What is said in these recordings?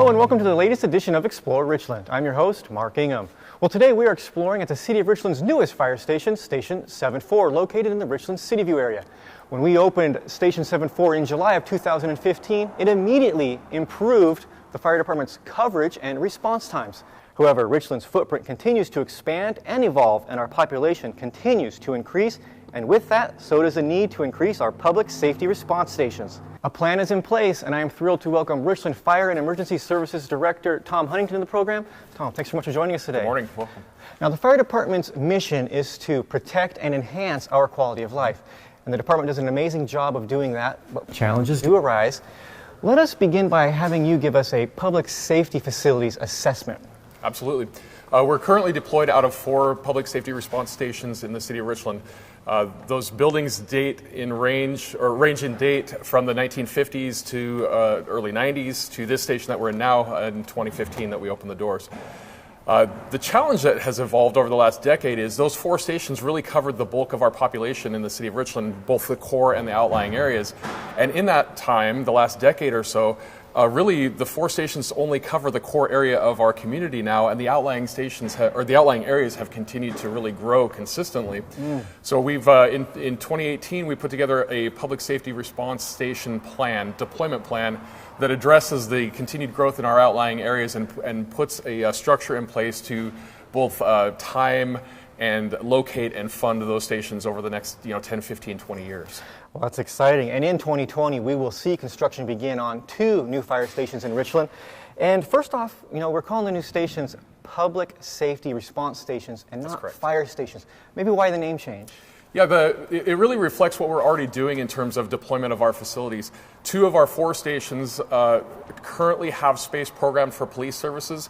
Hello and welcome to the latest edition of Explore Richland. I'm your host, Mark Ingham. Well, today we are exploring at the City of Richland's newest fire station, Station 74, located in the Richland City View area. When we opened Station 74 in July of 2015, it immediately improved the fire department's coverage and response times. However, Richland's footprint continues to expand and evolve, and our population continues to increase, and with that, so does the need to increase our public safety response stations. A plan is in place, and I am thrilled to welcome Richland Fire and Emergency Services Director Tom Huntington to the program. Tom, thanks so much for joining us today. Good morning. Welcome. Now, the fire department's mission is to protect and enhance our quality of life, and the department does an amazing job of doing that, but challenges do arise. Let us begin by having you give us a public safety facilities assessment. Absolutely. We're currently deployed out of 4 public safety response stations in the city of Richland. Those buildings range in date from the 1950s to early 90s to this station that we're in now in 2015 that we opened the doors. The challenge that has evolved over the last decade is those 4 stations really covered the bulk of our population in the city of Richland, both the core and the outlying areas. And in that time, the last decade or so, really the 4 stations only cover the core area of our community now, and the outlying stations the outlying areas have continued to really grow consistently. So we've in 2018 we put together a public safety response station plan, deployment plan, that addresses the continued growth in our outlying areas and puts a structure in place to both time and locate and fund those stations over the next 10, 15, 20 years. Well, that's exciting. And in 2020, we will see construction begin on 2 new fire stations in Richland. And first off, we're calling the new stations public safety response stations and not fire stations. Maybe why the name change? Yeah, it really reflects what we're already doing in terms of deployment of our facilities. 2 of our 4 stations currently have space programmed for police services.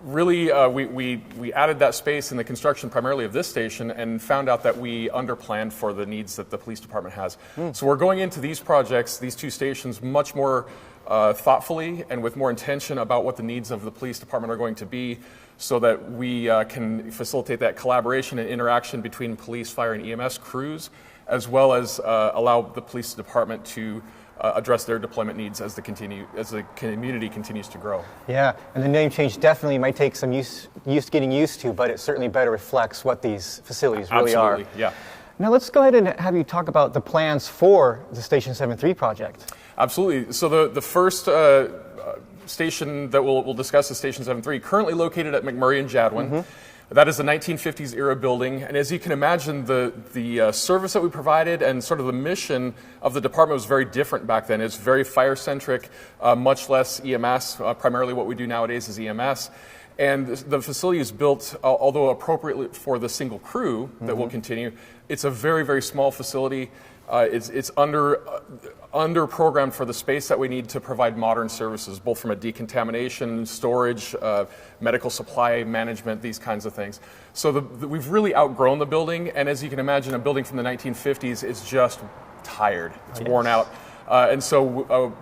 Really, we added that space in the construction primarily of this station and found out that we underplanned for the needs that the police department has. So we're going into these projects, these 2 stations, much more thoughtfully and with more intention about what the needs of the police department are going to be, so that we can facilitate that collaboration and interaction between police, fire, and EMS crews, as well as allow the police department to address their deployment needs as the community continues to grow. Yeah, and the name change definitely might take some getting used to, but it certainly better reflects what these facilities really are. Absolutely, yeah. Now let's go ahead and have you talk about the plans for the Station 73 project. Absolutely. So the first station that we'll discuss is Station 73, currently located at McMurray and Jadwin. That is a 1950s era building, and as you can imagine, the service that we provided and sort of the mission of the department was very different back then. It's very fire-centric, much less EMS. Primarily what we do nowadays is EMS. And the facility is built, although appropriately for the single crew that will continue, it's a very, very small facility. It's under programmed for the space that we need to provide modern services, both from a decontamination, storage, medical supply management, these kinds of things. So we've really outgrown the building, and as you can imagine, a building from the 1950s is just tired. It's worn out. And so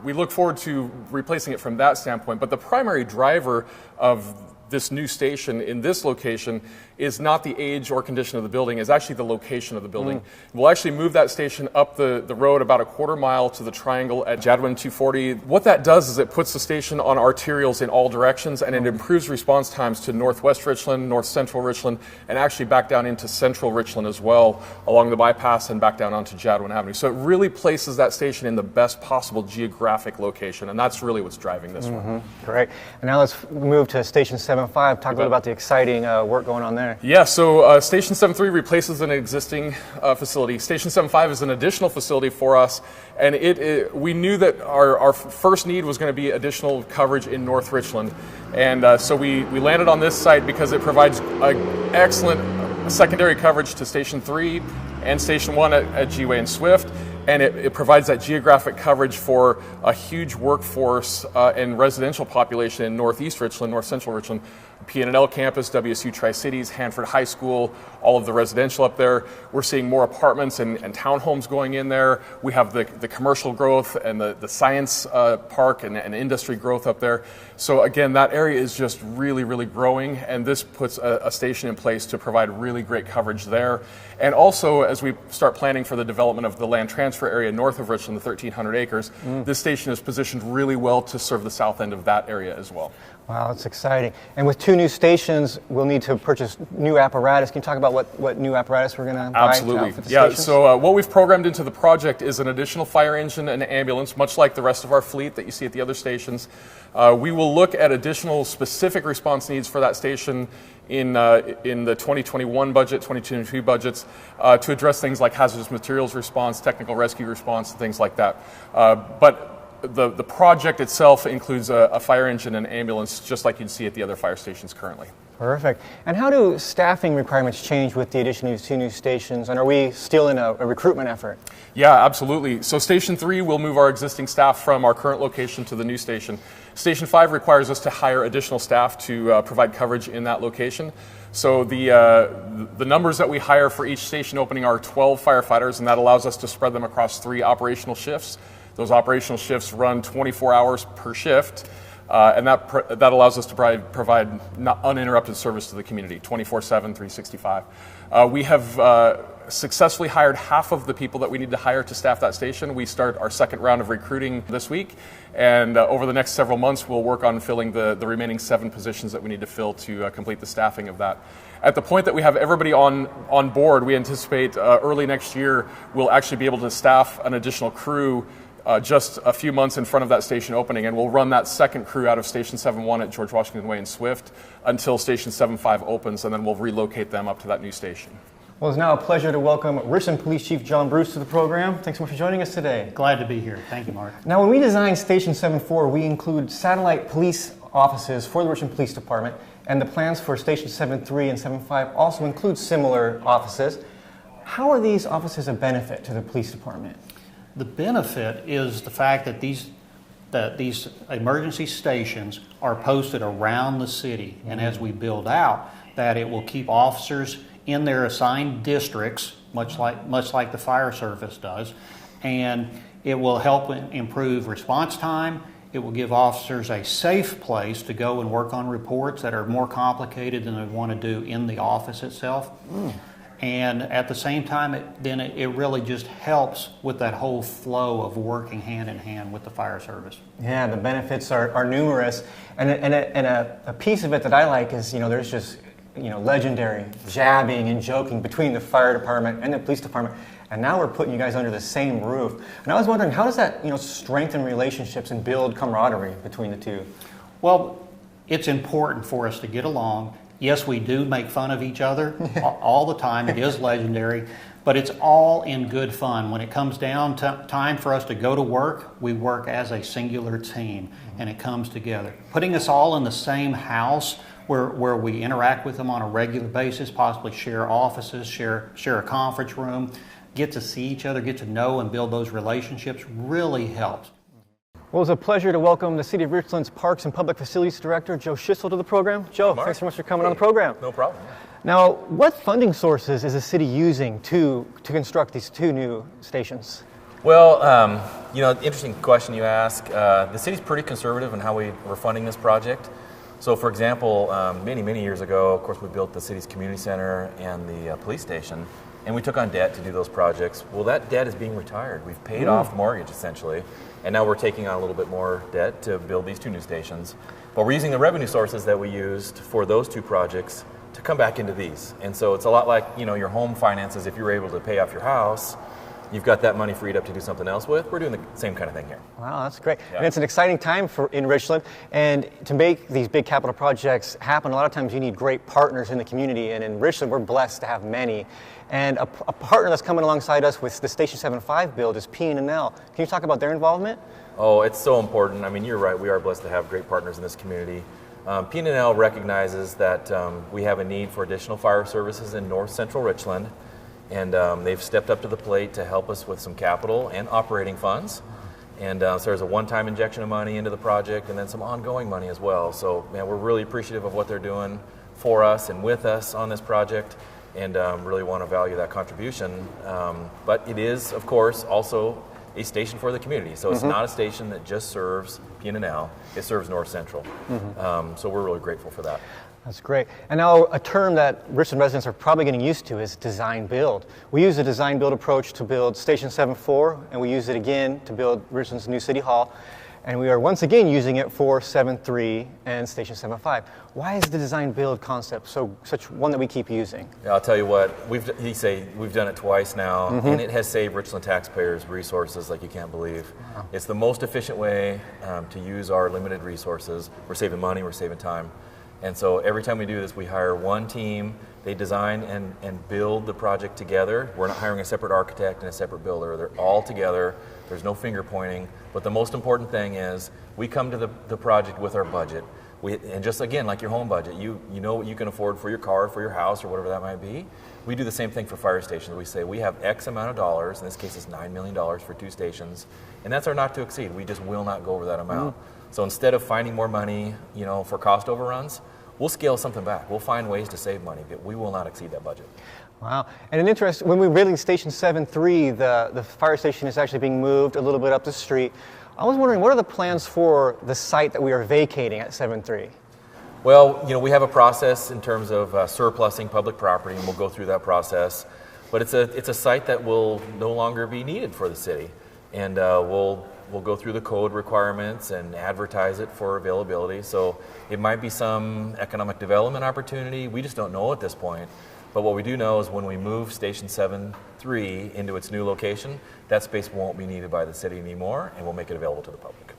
we look forward to replacing it from that standpoint. But the primary driver of this new station in this location is not the age or condition of the building, is actually the location of the building. We'll actually move that station up the road about a quarter mile to the triangle at Jadwin 240. What that does is it puts the station on arterials in all directions, and it improves response times to northwest Richland, north central Richland, and actually back down into central Richland as well, along the bypass and back down onto Jadwin Avenue. So it really places that station in the best possible geographic location, and that's really what's driving this one. Great. And now let's move to Station 75. Talk a little about the exciting work going on there. Yeah, so Station 73 replaces an existing facility. Station 75 is an additional facility for us, and we knew that our first need was going to be additional coverage in North Richland. And so we landed on this site because it provides excellent secondary coverage to Station 3 and Station 1 at G-Way and Swift. And it provides that geographic coverage for a huge workforce and residential population in Northeast Richland, North Central Richland. PNL campus, WSU Tri-Cities, Hanford High School, all of the residential up there. We're seeing more apartments and townhomes going in there. We have the commercial growth and the science park and industry growth up there. So again, that area is just really, really growing, and this puts a station in place to provide really great coverage there. And also, as we start planning for the development of the land transfer transfer area north of Richland, the 1,300 acres. This station is positioned really well to serve the south end of that area as well. Wow, that's exciting. And with 2 new stations, we'll need to purchase new apparatus. Can you talk about what new apparatus we're going to buy? Absolutely. For the Yeah, stations? so what we've programmed into the project is an additional fire engine and ambulance, much like the rest of our fleet that you see at the other stations. We will look at additional specific response needs for that station in the 2021 budget, 2022 budgets, to address things like hazardous materials response, technical rescue response, and things like that. But the project itself includes a fire engine and ambulance, just like you'd see at the other fire stations currently. Perfect. And how do staffing requirements change with the addition of these 2 new stations? And are we still in a recruitment effort? Yeah, absolutely. So Station 3 will move our existing staff from our current location to the new station. Station 5 requires us to hire additional staff to provide coverage in that location. So the numbers that we hire for each station opening are 12 firefighters, and that allows us to spread them across 3 operational shifts. Those operational shifts run 24 hours per shift, and that allows us to provide uninterrupted service to the community, 24/7, 365. We have successfully hired half of the people that we need to hire to staff that station. We start our second round of recruiting this week, and over the next several months, we'll work on filling the remaining 7 positions that we need to fill to complete the staffing of that. At the point that we have everybody on board, we anticipate early next year we'll actually be able to staff an additional crew just a few months in front of that station opening, and we'll run that second crew out of Station 7-1 at George Washington Way in Swift until Station 7-5 opens, and then we'll relocate them up to that new station. Well, it's now a pleasure to welcome Richland Police Chief John Bruce to the program. Thanks so much for joining us today. Glad to be here. Thank you, Mark. Now, when we designed Station 7-4, we include satellite police offices for the Richland Police Department, and the plans for Station 7-3 and 7-5 also include similar offices. How are these offices a benefit to the police department? The benefit is the fact that these emergency stations are posted around the city, and as we build out, that it will keep officers in their assigned districts, much like the fire service does, and it will help improve response time. It will give officers a safe place to go and work on reports that are more complicated than they want to do in the office itself. And at the same time, it really just helps with that whole flow of working hand in hand with the fire service. Yeah, the benefits are numerous, and a piece of it that I like is, there's just legendary jabbing and joking between the fire department and the police department, and now we're putting you guys under the same roof. And I was wondering, how does that strengthen relationships and build camaraderie between the two? Well, it's important for us to get along. Yes, we do make fun of each other all the time. It is legendary, but it's all in good fun. When it comes down to time for us to go to work, we work as a singular team, and it comes together. Putting us all in the same house where we interact with them on a regular basis, possibly share offices, share a conference room, get to see each other, get to know and build those relationships really helps. Well, it was a pleasure to welcome the City of Richland's Parks and Public Facilities Director, Joe Schissel, to the program. Joe, thanks so much for coming on the program. No problem. Now, what funding sources is the city using to construct these 2 new stations? Well, interesting question you ask. The city's pretty conservative in how we're funding this project. So, for example, many years ago, of course, we built the city's community center and the police station, and we took on debt to do those projects. Well, that debt is being retired. We've paid off mortgage, essentially, and now we're taking on a little bit more debt to build these 2 new stations. But we're using the revenue sources that we used for those 2 projects to come back into these. And so it's a lot like, your home finances. If you were able to pay off your house, you've got that money freed up to do something else with. We're doing the same kind of thing here. Wow, that's great. Yeah. And it's an exciting time in Richland. And to make these big capital projects happen, a lot of times you need great partners in the community. And in Richland, we're blessed to have many. And a partner that's coming alongside us with the Station 7-5 build is P&L. Can you talk about their involvement? Oh, it's so important. I mean, you're right. We are blessed to have great partners in this community. P&L recognizes that we have a need for additional fire services in north central Richland. And they've stepped up to the plate to help us with some capital and operating funds. And so there's a one-time injection of money into the project and then some ongoing money as well. So we're really appreciative of what they're doing for us and with us on this project, and really want to value that contribution. But it is, of course, also a station for the community. So it's not a station that just serves P&L. It serves North Central. So we're really grateful for that. That's great. And now a term that Richland residents are probably getting used to is design build. We use the design build approach to build Station 7-4, and we use it again to build Richland's new City Hall. And we are once again using it for 7-3 and Station 7-5. Why is the design build concept such one that we keep using? I'll tell you what, we've done it twice now, and it has saved Richland taxpayers resources like you can't believe. Wow. It's the most efficient way to use our limited resources. We're saving money, we're saving time. And so every time we do this, we hire one team, they design and build the project together. We're not hiring a separate architect and a separate builder. They're all together. There's no finger pointing. But the most important thing is we come to the project with our budget. And just again, like your home budget, you know what you can afford for your car, for your house, or whatever that might be. We do the same thing for fire stations. We say we have X amount of dollars, in this case it's $9 million for 2 stations, and that's our not to exceed. We just will not go over that amount. So instead of finding more money, for cost overruns, we'll scale something back. We'll find ways to save money, but we will not exceed that budget. Wow. And an interest, when we're building Station 7-3, the fire station is actually being moved a little bit up the street. I was wondering, what are the plans for the site that we are vacating at 7-3? Well, we have a process in terms of surplusing public property, and we'll go through that process. But it's a site that will no longer be needed for the city, and we'll go through the code requirements and advertise it for availability. So it might be some economic development opportunity. We just don't know at this point. But what we do know is when we move Station 7-3 into its new location, that space won't be needed by the city anymore, and we'll make it available to the public.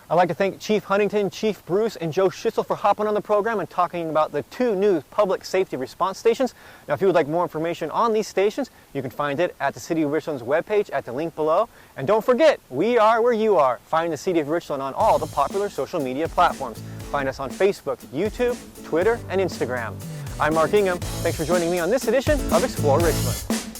I'd like to thank Chief Huntington, Chief Bruce, and Joe Schitzel for hopping on the program and talking about the 2 new public safety response stations. Now, if you would like more information on these stations, you can find it at the City of Richland's webpage at the link below. And don't forget, we are where you are. Find the City of Richland on all the popular social media platforms. Find us on Facebook, YouTube, Twitter, and Instagram. I'm Mark Ingham. Thanks for joining me on this edition of Explore Richland.